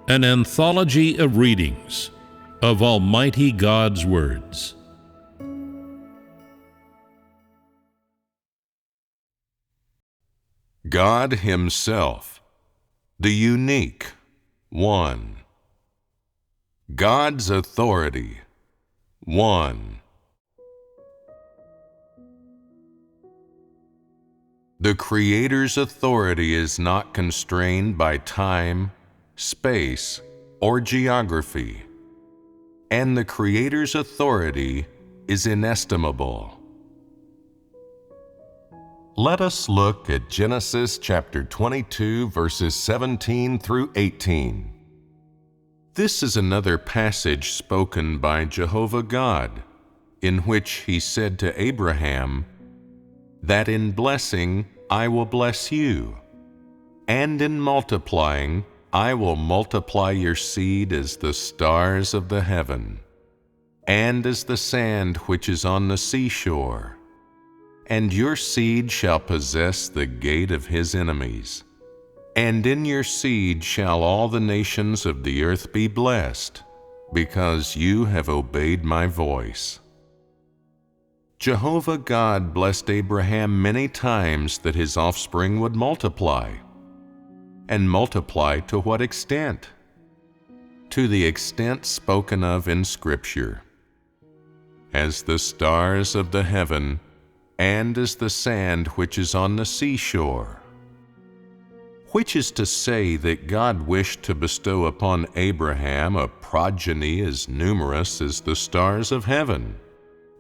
An anthology of readings of Almighty God's words. God Himself, the unique one. God's authority, one. The Creator's authority is not constrained by time, space, or geography, and the Creator's authority is inestimable. Let us look at Genesis chapter 22, verses 17 through 18. This is another passage spoken by Jehovah God, in which He said to Abraham, that in blessing I will bless you, and in multiplying I will multiply your seed as the stars of the heaven, and as the sand which is on the seashore. And your seed shall possess the gate of his enemies. And in your seed shall all the nations of the earth be blessed, because you have obeyed my voice. Jehovah God blessed Abraham many times that his offspring would multiply. And multiply to what extent? To the extent spoken of in Scripture. As the stars of the heaven, and as the sand which is on the seashore. Which is to say that God wished to bestow upon Abraham a progeny as numerous as the stars of heaven,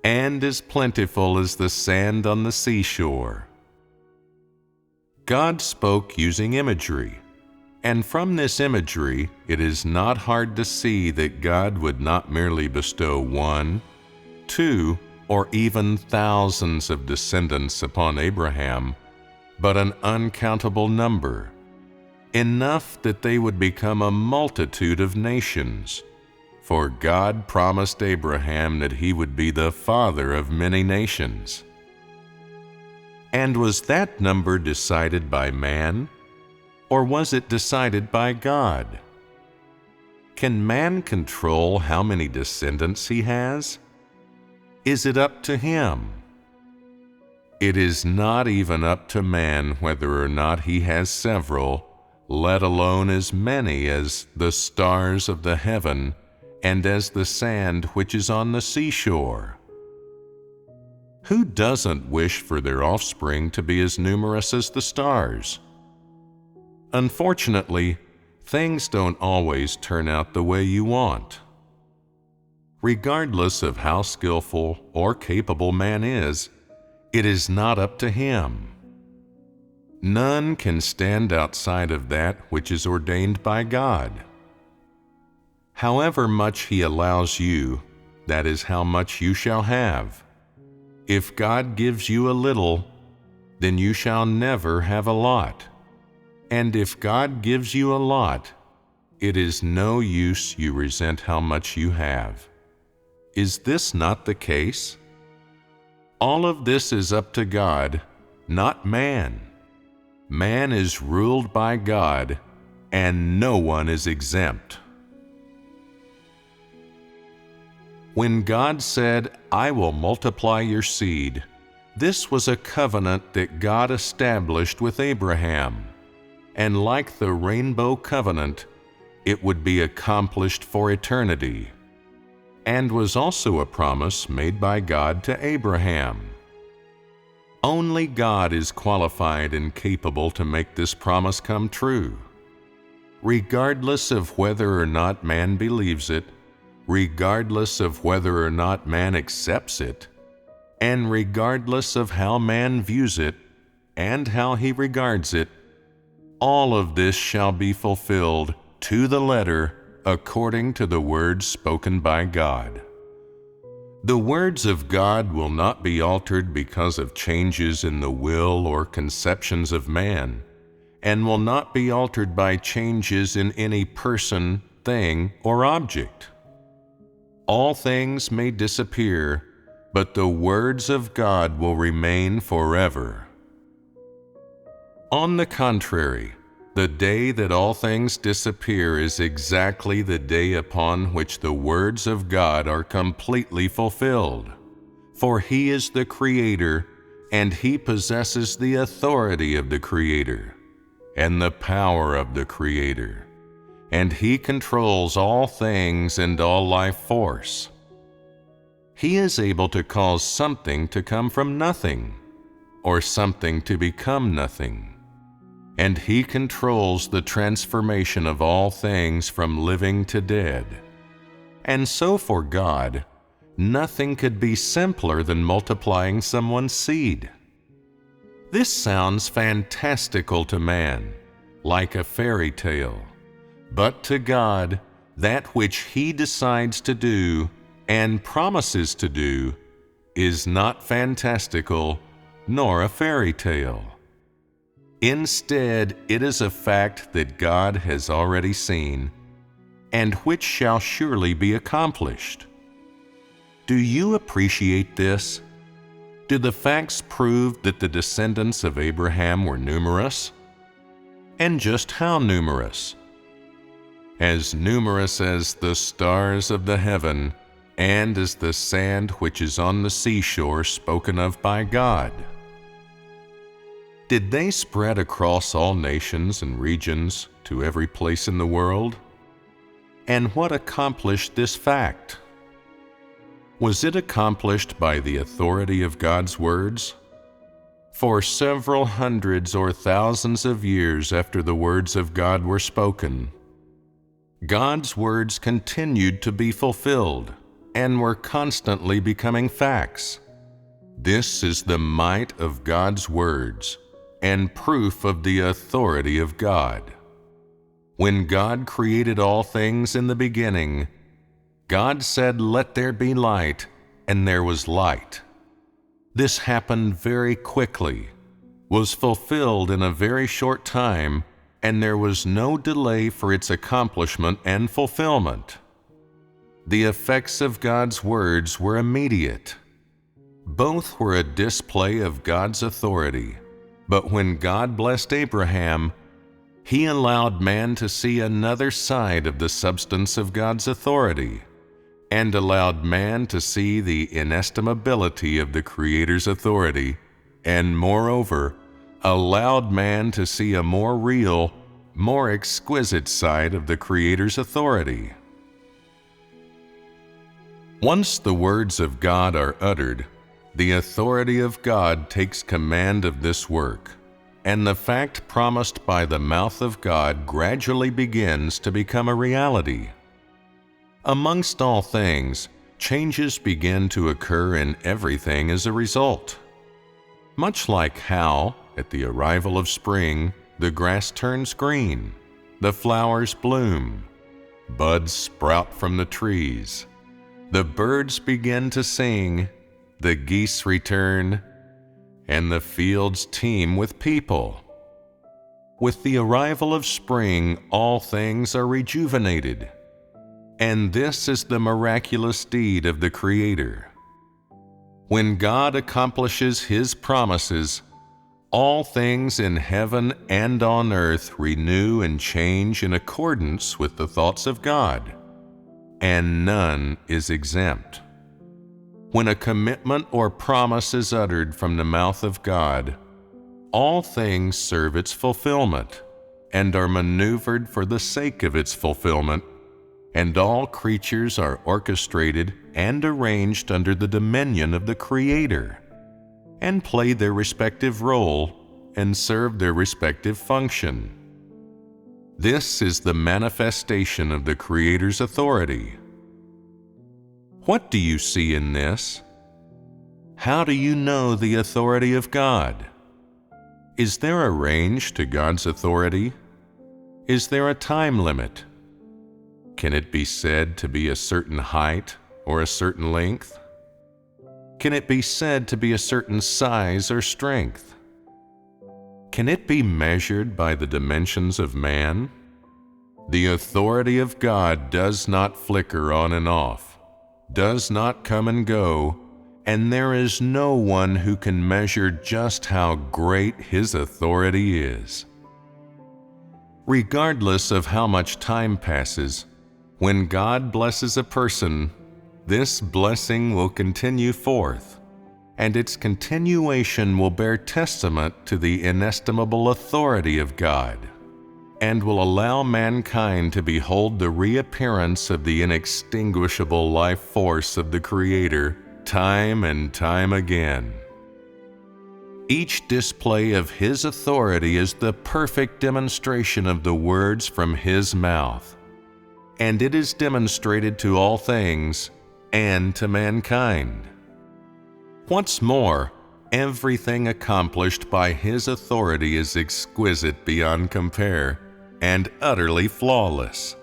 and as plentiful as the sand on the seashore. God spoke using imagery, and from this imagery it is not hard to see that God would not merely bestow one, two, or even thousands of descendants upon Abraham, but an uncountable number, enough that they would become a multitude of nations. For God promised Abraham that he would be the father of many nations. And was that number decided by man, or was it decided by God? Can man control how many descendants he has? Is it up to him? It is not even up to man whether or not he has several, let alone as many as the stars of the heaven and as the sand which is on the seashore. Who doesn't wish for their offspring to be as numerous as the stars? Unfortunately, things don't always turn out the way you want. Regardless of how skillful or capable man is, it is not up to him. None can stand outside of that which is ordained by God. However much He allows you, that is how much you shall have. If God gives you a little, then you shall never have a lot. And if God gives you a lot, it is no use you resent how much you have. Is this not the case? All of this is up to God, not man. Man is ruled by God, and no one is exempt. When God said, I will multiply your seed, this was a covenant that God established with Abraham, and like the rainbow covenant, it would be accomplished for eternity, and was also a promise made by God to Abraham. Only God is qualified and capable to make this promise come true. Regardless of whether or not man believes it, regardless of whether or not man accepts it, and regardless of how man views it and how he regards it, all of this shall be fulfilled to the letter according to the words spoken by God. The words of God will not be altered because of changes in the will or conceptions of man, and will not be altered by changes in any person, thing, or object. All things may disappear, but the words of God will remain forever. On the contrary, The day that all things disappear is exactly the day upon which the words of God are completely fulfilled. For He is the Creator, and He possesses the authority of the Creator and the power of the Creator, and He controls all things and all life force. He is able to cause something to come from nothing, or something to become nothing. And He controls the transformation of all things from living to dead. And so for God, nothing could be simpler than multiplying someone's seed. This sounds fantastical to man, like a fairy tale. But to God, that which He decides to do and promises to do is not fantastical nor a fairy tale. Instead, it is a fact that God has already seen, and which shall surely be accomplished. Do you appreciate this? Do the facts prove that the descendants of Abraham were numerous? And just how numerous? As numerous as the stars of the heaven, and as the sand which is on the seashore spoken of by God. Did they spread across all nations and regions to every place in the world? And what accomplished this fact? Was it accomplished by the authority of God's words? For several hundreds or thousands of years after the words of God were spoken, God's words continued to be fulfilled and were constantly becoming facts. This is the might of God's words and proof of the authority of God. When God created all things in the beginning, God said, "Let there be light," and there was light. This happened very quickly, was fulfilled in a very short time, and there was no delay for its accomplishment and fulfillment. The effects of God's words were immediate. Both were a display of God's authority. But when God blessed Abraham, He allowed man to see another side of the substance of God's authority, and allowed man to see the inestimability of the Creator's authority, and moreover, allowed man to see a more real, more exquisite side of the Creator's authority. Once the words of God are uttered, the authority of God takes command of this work, and the fact promised by the mouth of God gradually begins to become a reality. Amongst all things, changes begin to occur in everything as a result. Much like how, at the arrival of spring, the grass turns green, the flowers bloom, buds sprout from the trees, the birds begin to sing, the geese return, and the fields teem with people. With the arrival of spring, all things are rejuvenated. And this is the miraculous deed of the Creator. When God accomplishes His promises, all things in heaven and on earth renew and change in accordance with the thoughts of God, and none is exempt. When a commitment or promise is uttered from the mouth of God, all things serve its fulfillment and are maneuvered for the sake of its fulfillment, and all creatures are orchestrated and arranged under the dominion of the Creator, and play their respective role and serve their respective function. This is the manifestation of the Creator's authority. What do you see in this? How do you know the authority of God? Is there a range to God's authority? Is there a time limit? Can it be said to be a certain height or a certain length? Can it be said to be a certain size or strength? Can it be measured by the dimensions of man? The authority of God does not flicker on and off, does not come and go, and there is no one who can measure just how great His authority is. Regardless of how much time passes, when God blesses a person, this blessing will continue forth, and its continuation will bear testament to the inestimable authority of God, and will allow mankind to behold the reappearance of the inextinguishable life force of the Creator time and time again. Each display of His authority is the perfect demonstration of the words from His mouth, and it is demonstrated to all things and to mankind. What's more, everything accomplished by His authority is exquisite beyond compare and utterly flawless.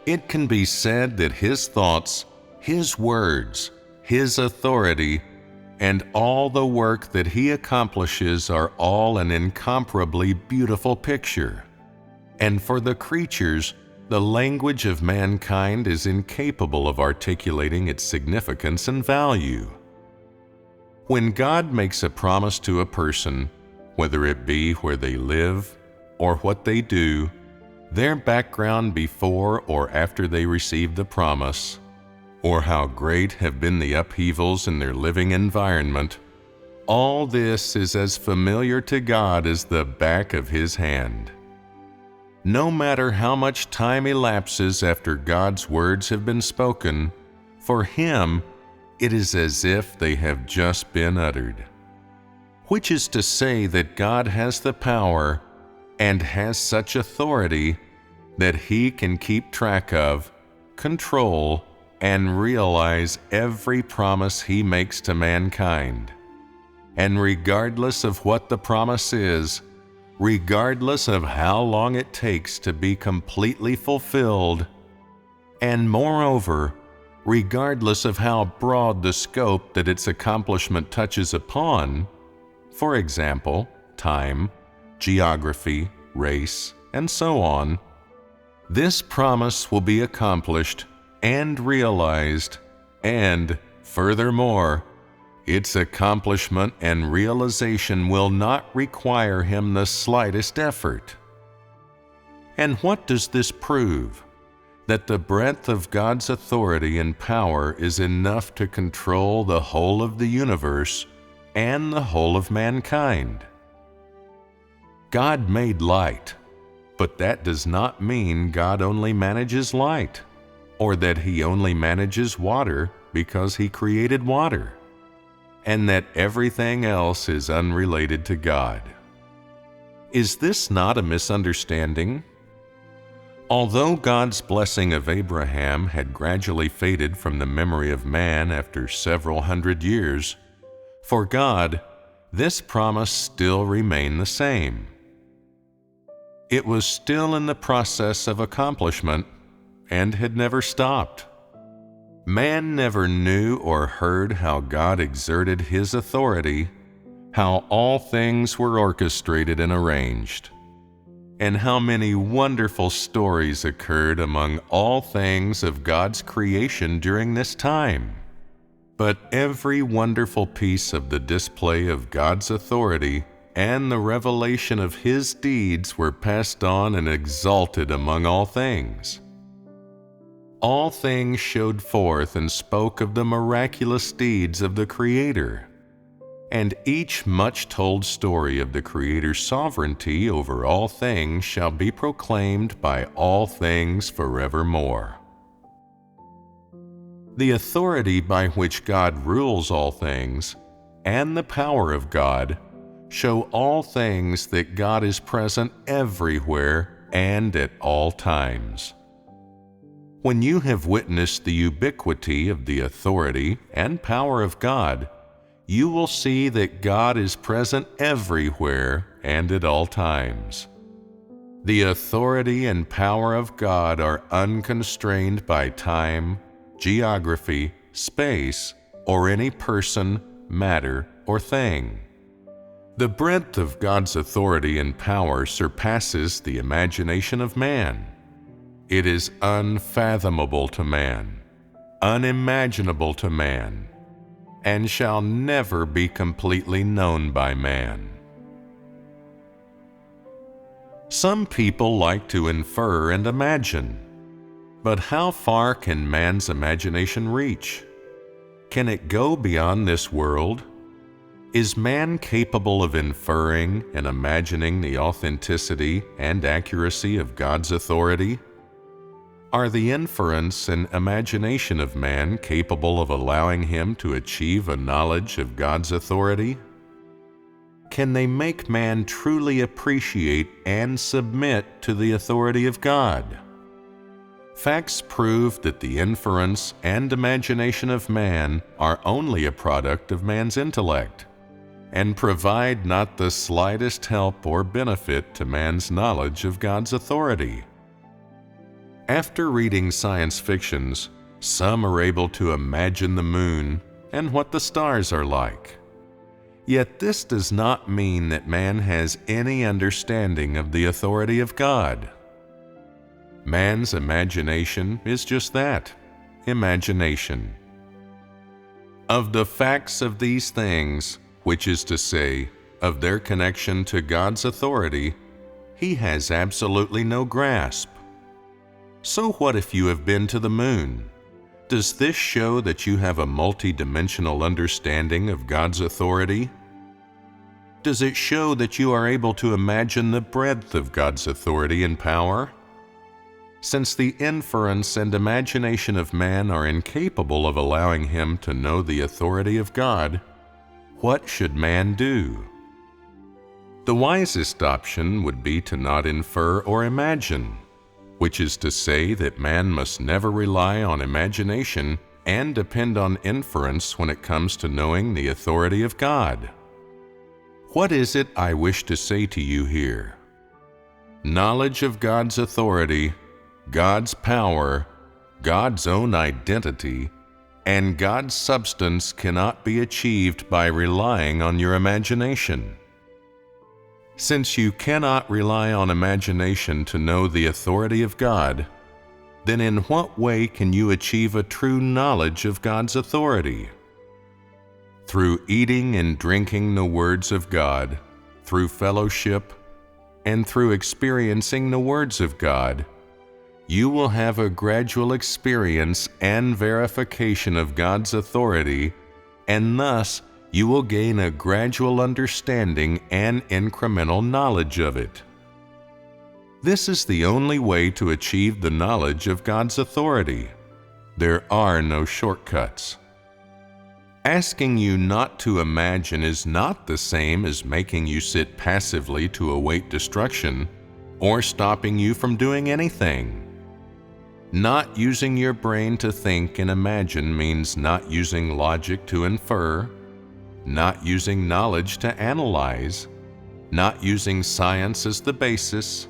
It can be said that His thoughts, His words, His authority, and all the work that He accomplishes are all an incomparably beautiful picture. And for the creatures, the language of mankind is incapable of articulating its significance and value. When God makes a promise to a person, whether it be where they live or what they do, their background before or after they receive the promise, or how great have been the upheavals in their living environment, all this is as familiar to God as the back of His hand. No matter how much time elapses after God's words have been spoken, for Him, it is as if they have just been uttered. Which is to say that God has the power and has such authority that He can keep track of, control, and realize every promise He makes to mankind. And regardless of what the promise is, regardless of how long it takes to be completely fulfilled, and moreover, regardless of how broad the scope that its accomplishment touches upon, for example, time, geography, race, and so on, this promise will be accomplished and realized, and, furthermore, its accomplishment and realization will not require Him the slightest effort. And what does this prove? That the breadth of God's authority and power is enough to control the whole of the universe and the whole of mankind. God made light, but that does not mean God only manages light, or that He only manages water because He created water, and that everything else is unrelated to God. Is this not a misunderstanding? Although God's blessing of Abraham had gradually faded from the memory of man after several hundred years, for God, this promise still remained the same. It was still in the process of accomplishment and had never stopped. Man never knew or heard how God exerted His authority, how all things were orchestrated and arranged, and how many wonderful stories occurred among all things of God's creation during this time. But every wonderful piece of the display of God's authority and the revelation of His deeds were passed on and exalted among all things. All things showed forth and spoke of the miraculous deeds of the Creator, and each much-told story of the Creator's sovereignty over all things shall be proclaimed by all things forevermore. The authority by which God rules all things, and the power of God, show all things that God is present everywhere and at all times. When you have witnessed the ubiquity of the authority and power of God, you will see that God is present everywhere and at all times. The authority and power of God are unconstrained by time, geography, space, or any person, matter, or thing. The breadth of God's authority and power surpasses the imagination of man. It is unfathomable to man, unimaginable to man, and shall never be completely known by man. Some people like to infer and imagine, but how far can man's imagination reach? Can it go beyond this world? Is man capable of inferring and imagining the authenticity and accuracy of God's authority? Are the inference and imagination of man capable of allowing him to achieve a knowledge of God's authority? Can they make man truly appreciate and submit to the authority of God? Facts prove that the inference and imagination of man are only a product of man's intellect, and provide not the slightest help or benefit to man's knowledge of God's authority. After reading science fictions, some are able to imagine the moon and what the stars are like. Yet this does not mean that man has any understanding of the authority of God. Man's imagination is just that, imagination. Of the facts of these things, which is to say, of their connection to God's authority, he has absolutely no grasp. So what if you have been to the moon? Does this show that you have a multi-dimensional understanding of God's authority? Does it show that you are able to imagine the breadth of God's authority and power? Since the inference and imagination of man are incapable of allowing him to know the authority of God, what should man do? The wisest option would be to not infer or imagine, which is to say that man must never rely on imagination and depend on inference when it comes to knowing the authority of God. What is it I wish to say to you here? Knowledge of God's authority, God's power, God's own identity, and God's substance cannot be achieved by relying on your imagination. Since you cannot rely on imagination to know the authority of God, then in what way can you achieve a true knowledge of God's authority? Through eating and drinking the words of God, through fellowship, and through experiencing the words of God, you will have a gradual experience and verification of God's authority, and thus you will gain a gradual understanding and incremental knowledge of it. This is the only way to achieve the knowledge of God's authority. There are no shortcuts. Asking you not to imagine is not the same as making you sit passively to await destruction or stopping you from doing anything. Not using your brain to think and imagine means not using logic to infer, not using knowledge to analyze, not using science as the basis,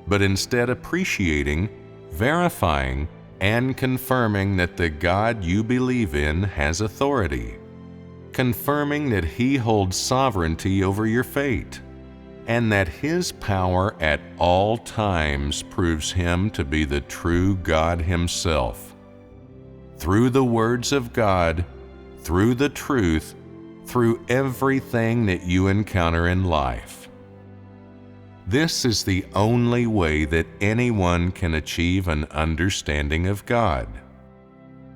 but instead appreciating, verifying, and confirming that the God you believe in has authority, confirming that He holds sovereignty over your fate, and that His power at all times proves Him to be the true God Himself. Through the words of God, through the truth, through everything that you encounter in life. This is the only way that anyone can achieve an understanding of God.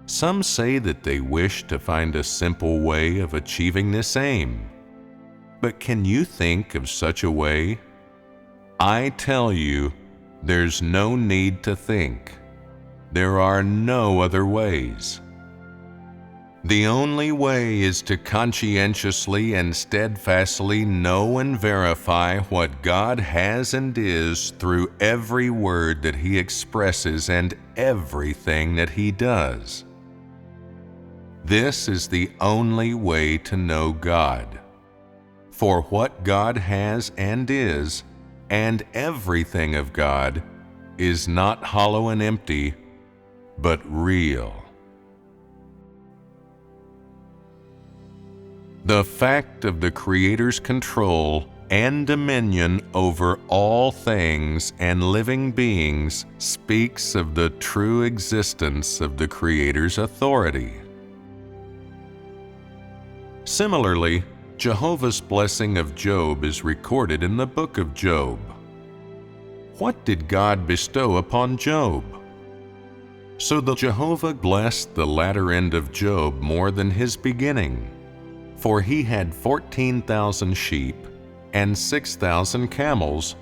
Some say that they wish to find a simple way of achieving this aim. But can you think of such a way? I tell you, there's no need to think. There are no other ways. The only way is to conscientiously and steadfastly know and verify what God has and is through every word that He expresses and everything that He does. This is the only way to know God. For what God has and is, and everything of God, is not hollow and empty, but real. The fact of the Creator's control and dominion over all things and living beings speaks of the true existence of the Creator's authority. Similarly, Jehovah's blessing of Job is recorded in the book of Job. What did God bestow upon Job? So the Jehovah blessed the latter end of Job more than his beginning, for he had 14,000 sheep, and 6,000 camels,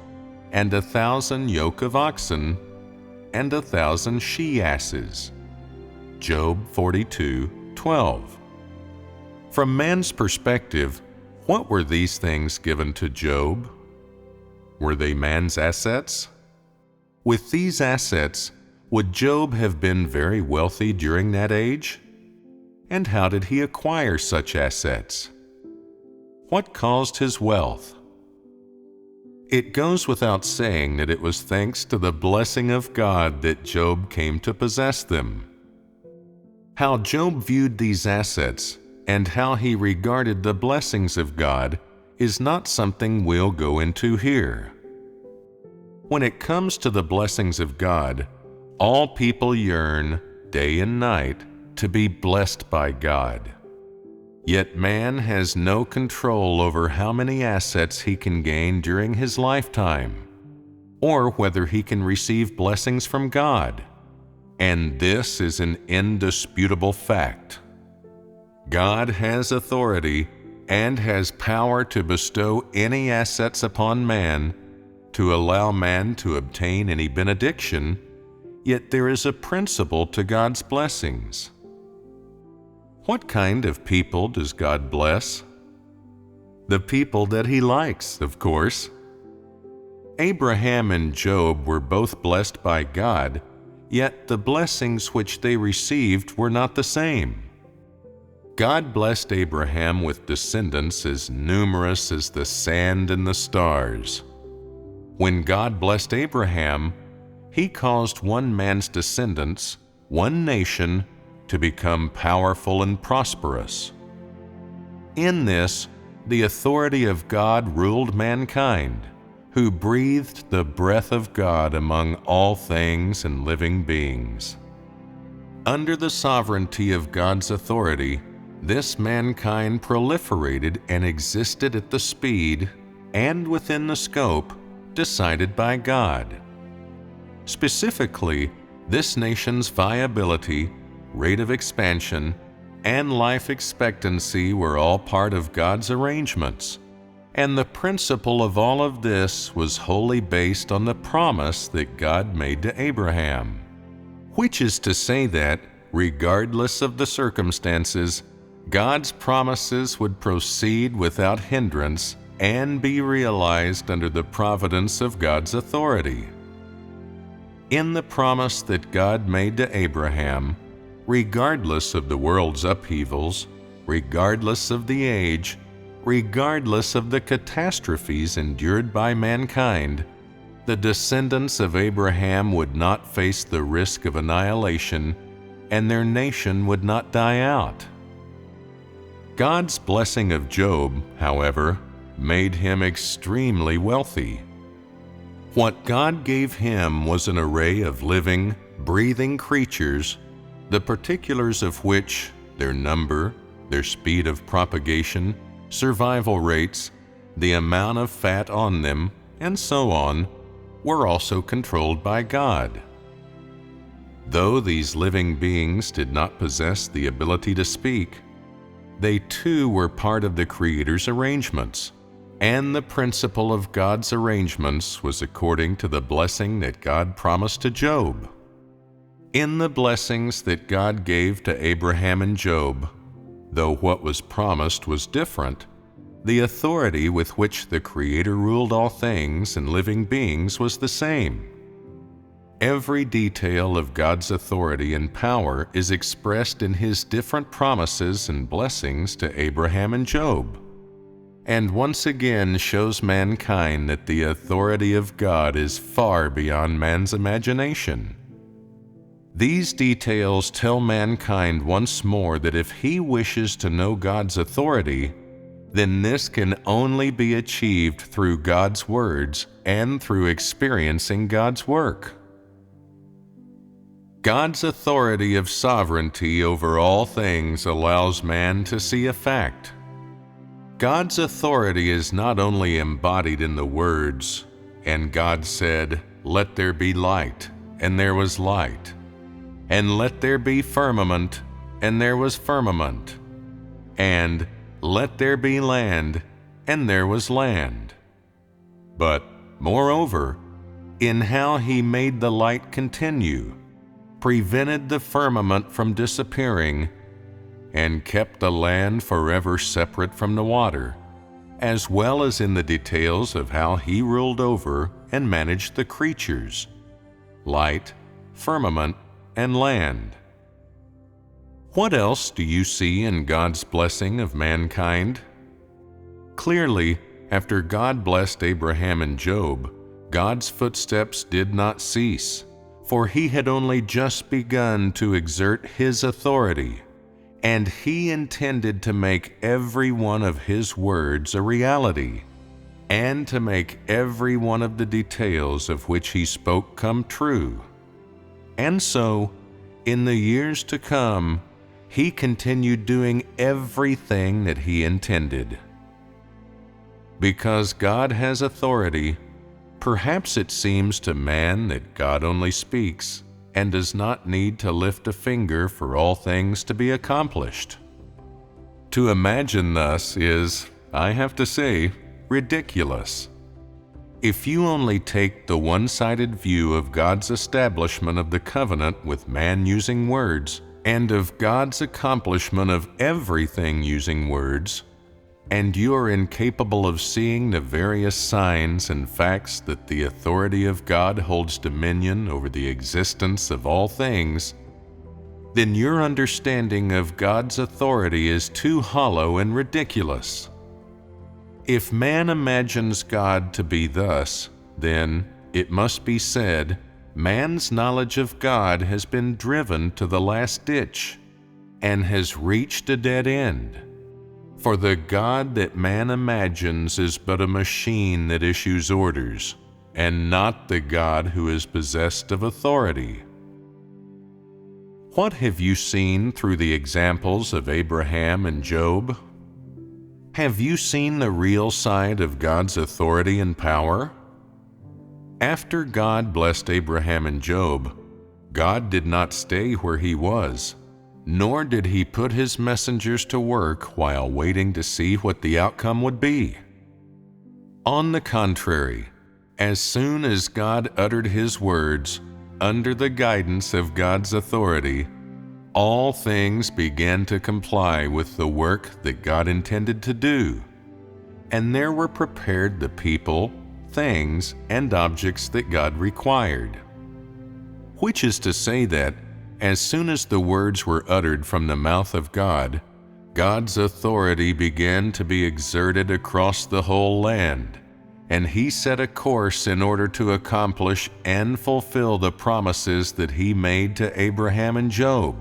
and 1,000 yoke of oxen, and 1,000 she-asses. Job 42:12. From man's perspective, what were these things given to Job? Were they man's assets? With these assets, would Job have been very wealthy during that age? And how did he acquire such assets? What caused his wealth? It goes without saying that it was thanks to the blessing of God that Job came to possess them. How Job viewed these assets and how he regarded the blessings of God is not something we'll go into here. When it comes to the blessings of God, all people yearn, day and night, to be blessed by God. Yet man has no control over how many assets he can gain during his lifetime, or whether he can receive blessings from God. And this is an indisputable fact. God has authority and has power to bestow any assets upon man, to allow man to obtain any benediction, yet there is a principle to God's blessings. What kind of people does God bless? The people that He likes, of course. Abraham and Job were both blessed by God, yet the blessings which they received were not the same. God blessed Abraham with descendants as numerous as the sand and the stars. When God blessed Abraham, He caused one man's descendants, one nation, to become powerful and prosperous. In this, the authority of God ruled mankind, who breathed the breath of God among all things and living beings. Under the sovereignty of God's authority, this mankind proliferated and existed at the speed and within the scope decided by God. Specifically, this nation's viability, rate of expansion, and life expectancy were all part of God's arrangements, and the principle of all of this was wholly based on the promise that God made to Abraham, which is to say that, regardless of the circumstances, God's promises would proceed without hindrance and be realized under the providence of God's authority. In the promise that God made to Abraham, regardless of the world's upheavals, regardless of the age, regardless of the catastrophes endured by mankind, the descendants of Abraham would not face the risk of annihilation, and their nation would not die out. God's blessing of Job, however, made him extremely wealthy. What God gave him was an array of living, breathing creatures, the particulars of which, their number, their speed of propagation, survival rates, the amount of fat on them, and so on, were also controlled by God. Though these living beings did not possess the ability to speak, they too were part of the Creator's arrangements, and the principle of God's arrangements was according to the blessing that God promised to Job. In the blessings that God gave to Abraham and Job, though what was promised was different, the authority with which the Creator ruled all things and living beings was the same. Every detail of God's authority and power is expressed in His different promises and blessings to Abraham and Job, and once again shows mankind that the authority of God is far beyond man's imagination. These details tell mankind once more that if he wishes to know God's authority, then this can only be achieved through God's words and through experiencing God's work. God's authority of sovereignty over all things allows man to see a fact. God's authority is not only embodied in the words, "And God said, "Let there be light," and there was light. And "Let there be firmament," and there was firmament. And "Let there be land," and there was land. But, moreover, in how he made the light continue, prevented the firmament from disappearing, and kept the land forever separate from the water, as well as in the details of how he ruled over and managed the creatures, light, firmament, and land. What else do you see in God's blessing of mankind? Clearly, after God blessed Abraham and Job, God's footsteps did not cease, for he had only just begun to exert his authority, and he intended to make every one of his words a reality, and to make every one of the details of which he spoke come true. And so, in the years to come, he continued doing everything that he intended. Because God has authority, perhaps it seems to man that God only speaks and does not need to lift a finger for all things to be accomplished. To imagine thus is, I have to say, ridiculous. If you only take the one-sided view of God's establishment of the covenant with man using words, and of God's accomplishment of everything using words, and you are incapable of seeing the various signs and facts that the authority of God holds dominion over the existence of all things, then your understanding of God's authority is too hollow and ridiculous. If man imagines God to be thus, then, it must be said, man's knowledge of God has been driven to the last ditch and has reached a dead end. For the God that man imagines is but a machine that issues orders, and not the God who is possessed of authority. What have you seen through the examples of Abraham and Job? Have you seen the real side of God's authority and power? After God blessed Abraham and Job, God did not stay where he was, nor did he put his messengers to work while waiting to see what the outcome would be. On the contrary, as soon as God uttered his words, under the guidance of God's authority, all things began to comply with the work that God intended to do, and there were prepared the people, things, and objects that God required. Which is to say that, as soon as the words were uttered from the mouth of God, God's authority began to be exerted across the whole land, and he set a course in order to accomplish and fulfill the promises that he made to Abraham and Job,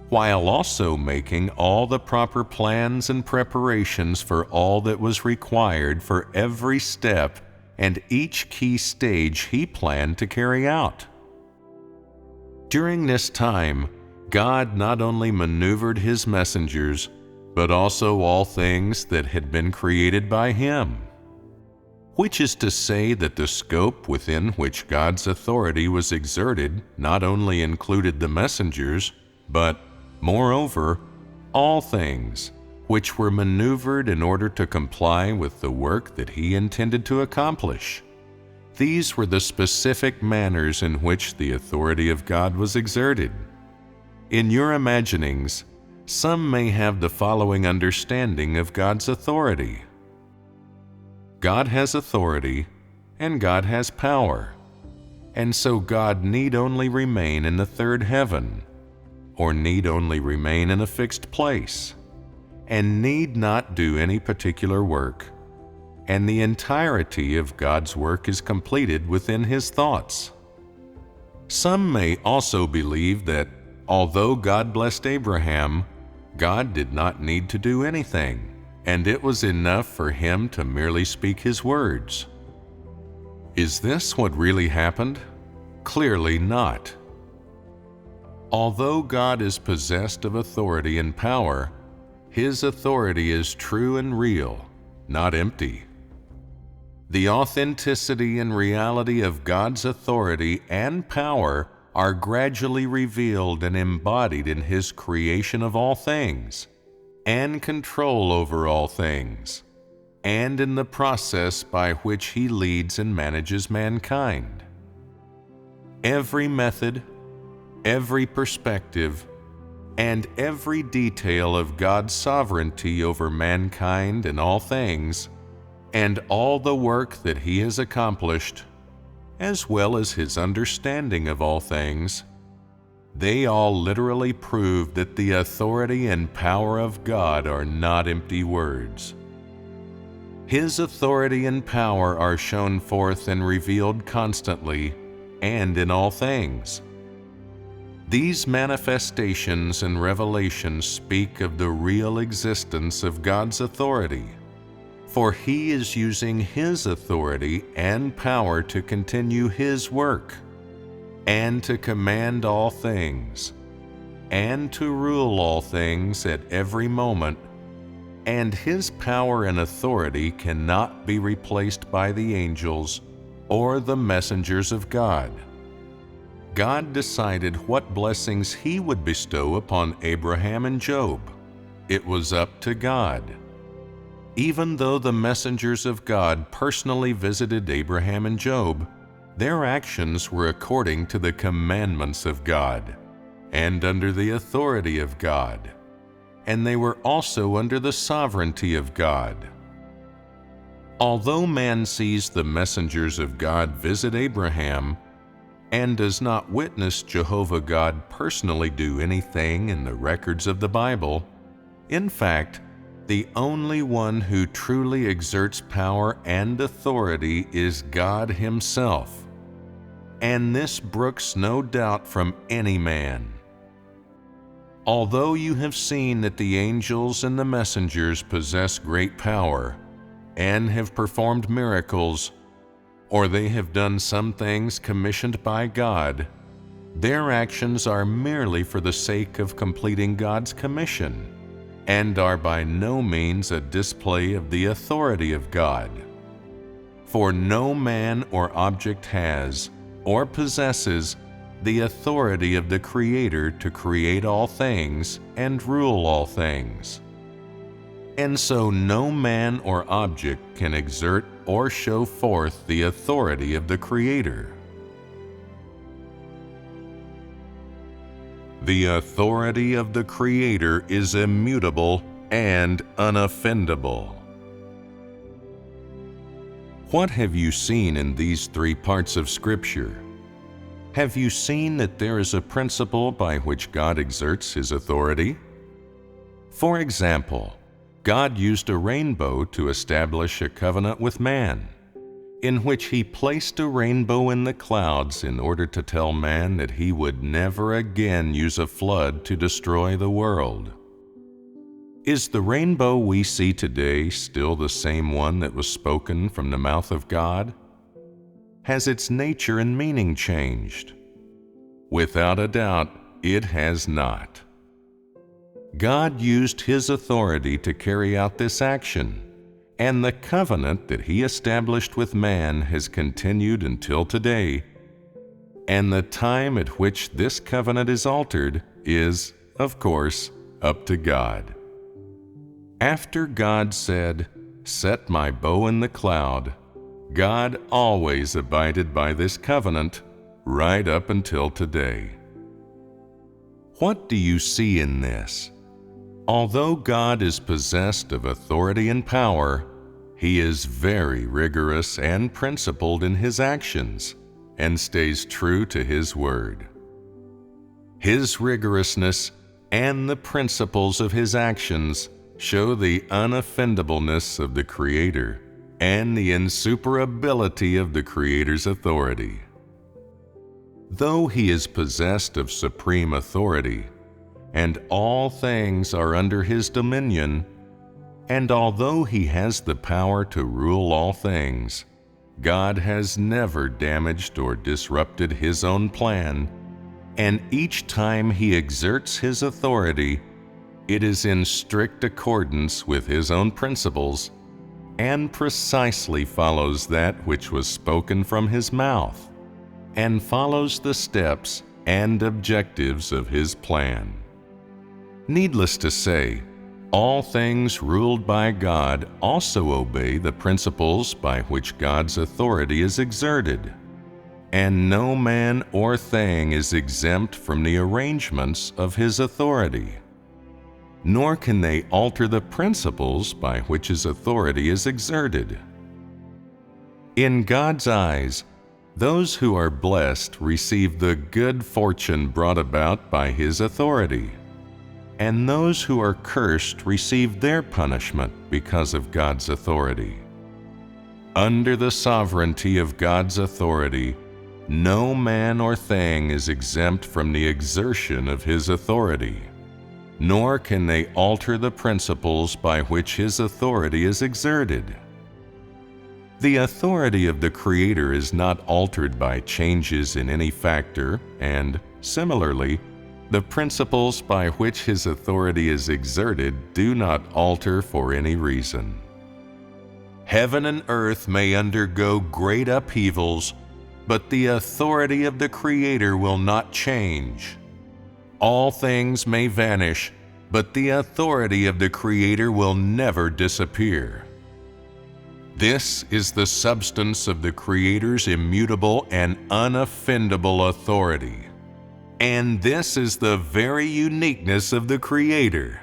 while also making all the proper plans and preparations for all that was required for every step and each key stage he planned to carry out. During this time, God not only maneuvered his messengers, but also all things that had been created by him. Which is to say that the scope within which God's authority was exerted not only included the messengers, but, moreover, all things, which were maneuvered in order to comply with the work that he intended to accomplish. These were the specific manners in which the authority of God was exerted. In your imaginings, some may have the following understanding of God's authority. God has authority, and God has power, and so God need only remain in the third heaven, or need only remain in a fixed place, and need not do any particular work, and the entirety of God's work is completed within his thoughts. Some may also believe that, although God blessed Abraham, God did not need to do anything, and it was enough for him to merely speak his words. Is this what really happened? Clearly not. Although God is possessed of authority and power, his authority is true and real, not empty. The authenticity and reality of God's authority and power are gradually revealed and embodied in His creation of all things, and control over all things, and in the process by which He leads and manages mankind. Every method, every perspective, and every detail of God's sovereignty over mankind and all things, and all the work that He has accomplished, as well as His understanding of all things, they all literally prove that the authority and power of God are not empty words. His authority and power are shown forth and revealed constantly and in all things. These manifestations and revelations speak of the real existence of God's authority, for He is using His authority and power to continue His work, and to command all things, and to rule all things at every moment, and His power and authority cannot be replaced by the angels or the messengers of God. God decided what blessings He would bestow upon Abraham and Job. It was up to God. Even though the messengers of God personally visited Abraham and Job, their actions were according to the commandments of God and under the authority of God, and they were also under the sovereignty of God. Although man sees the messengers of God visit Abraham and does not witness Jehovah God personally do anything in the records of the Bible, in fact, the only one who truly exerts power and authority is God Himself, and this brooks no doubt from any man. Although you have seen that the angels and the messengers possess great power and have performed miracles, or they have done some things commissioned by God, their actions are merely for the sake of completing God's commission, and are by no means a display of the authority of God. For no man or object has, or possesses, the authority of the Creator to create all things and rule all things. And so no man or object can exert or show forth the authority of the Creator. The authority of the Creator is immutable and unoffendable. What have you seen in these three parts of Scripture? Have you seen that there is a principle by which God exerts His authority? For example, God used a rainbow to establish a covenant with man, in which He placed a rainbow in the clouds in order to tell man that He would never again use a flood to destroy the world. Is the rainbow we see today still the same one that was spoken from the mouth of God? Has its nature and meaning changed? Without a doubt, it has not. God used His authority to carry out this action, and the covenant that He established with man has continued until today, and the time at which this covenant is altered is, of course, up to God. After God said, "Set my bow in the cloud," God always abided by this covenant right up until today. What do you see in this? Although God is possessed of authority and power, He is very rigorous and principled in His actions and stays true to His word. His rigorousness and the principles of His actions show the unoffendableness of the Creator and the insuperability of the Creator's authority. Though He is possessed of supreme authority, and all things are under His dominion, and although He has the power to rule all things, God has never damaged or disrupted His own plan, and each time He exerts His authority, it is in strict accordance with His own principles, and precisely follows that which was spoken from his mouth, and follows the steps and objectives of his plan. Needless to say, all things ruled by God also obey the principles by which God's authority is exerted, and no man or thing is exempt from the arrangements of his authority, nor can they alter the principles by which his authority is exerted. In God's eyes, those who are blessed receive the good fortune brought about by his authority, and those who are cursed receive their punishment because of God's authority. Under the sovereignty of God's authority, no man or thing is exempt from the exertion of his authority, nor can they alter the principles by which his authority is exerted. The authority of the Creator is not altered by changes in any factor, and, similarly, the principles by which his authority is exerted do not alter for any reason. Heaven and earth may undergo great upheavals, but the authority of the Creator will not change. All things may vanish, but the authority of the Creator will never disappear. This is the substance of the Creator's immutable and unoffendable authority. And this is the very uniqueness of the Creator.